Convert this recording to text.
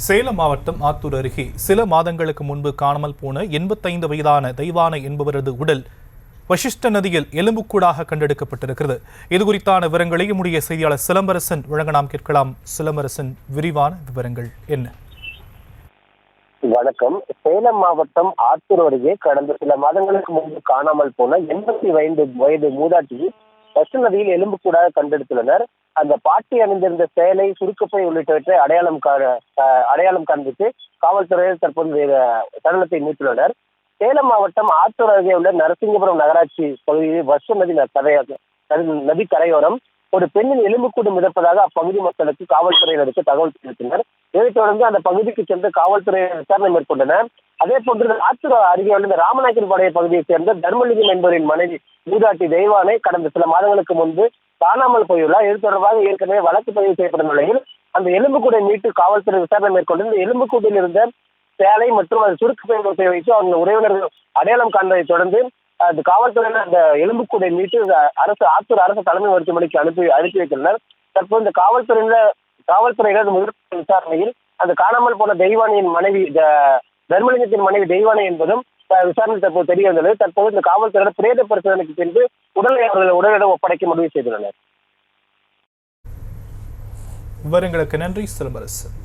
சேலம் மாவட்டம் ஆத்தூர் அருகே சில மாதங்களுக்கு முன்பு காணாமல் போன 85 வயதான தெய்வானை என்பவரது உடல் வசிஷ்ட நதியில் எலும்புக்கூடாக கண்டெடுக்கப்பட்டிருக்கிறது. இதுகுறித்தான விவரங்களை நம்முடைய செய்தியாளர் சிலம்பரசன் வழங்க நாம் கேட்கலாம். சிலம்பரசன், விரிவான விவரங்கள் என்ன? வணக்கம். சேலம் மாவட்டம் ஆத்தூர் அருகே கடந்த சில மாதங்களுக்கு முன்பு காணாமல் போன 85 வயது மூதாட்டி வசிஷ்ட நதியில் எலும்புக்கூடாக கண்டெடுத்துள்ளனர். அந்த பாட்டி அணிந்திருந்த சேலை, சுருக்கப்பை உள்ளிட்டவற்றை அடையாளம் காண்பித்து காவல்துறையினர் தற்போது சடலத்தை மீட்டுள்ளனர். சேலம் மாவட்டம் ஆத்தூர் அருகே உள்ள நரசிங்கபுரம் நகராட்சி பகுதியில் வசிஷ்ட நதி கரையோரம் ஒரு பெண்ணின் எலும்புக்கூடு மிதப்பதாக அப்பகுதி மக்களுக்கு காவல்துறையினருக்கு தகவல் தெரிவித்தனர். இதைத் தொடர்ந்து அந்த பகுதிக்கு சென்று காவல்துறையினர் விசாரணை மேற்கொண்டனர். அதே போன்று ஆத்தூர் அருகே உள்ள ராமநாயக்கன் பாளைய பகுதியைச் சேர்ந்த தர்மலிங்கம் என்பவரின் மனைவி மூதாட்டி தெய்வானை கடந்த சில மாதங்களுக்கு முன்பு காணாமல் போயுள்ளார். இது தொடர்பாக ஏற்கனவே வழக்கு பதிவு செய்யப்படும் நிலையில் அந்த எலும்புக்கூடை மீட்டு காவல்துறை விசாரணை மேற்கொண்டு இந்த எலும்புக்கூட்டில் இருந்த சேலை மற்றும் அது சுருக்கப்பை வைத்து அவங்க உறவினர்கள் அடையாளம் காண்பதை தொடர்ந்து அந்த காவல்துறையினர் அந்த எலும்புக்கூடை மீட்டு ஆத்தூர் அரசு தலைமை மருத்துவமனைக்கு அனுப்பி வைத்துள்ளனர். தற்போது இந்த காவல்துறையினர் முதல் விசாரணையில் அந்த காணாமல் போன தெய்வானியின் மனைவி தர்மலிங்கத்தின் மனைவி தெய்வானை என்பதும் விசாரணை தற்போது தெரிய வந்தது. தற்போது இந்த காவல்துறையினர் பிரேத பரிசோதனைக்கு பின்பு உடலை அவர்கள் உடலிடம் ஒப்படைக்க முடிவு செய்துள்ளனர். விவரங்களுக்கு நன்றி சிலம்பரசன்.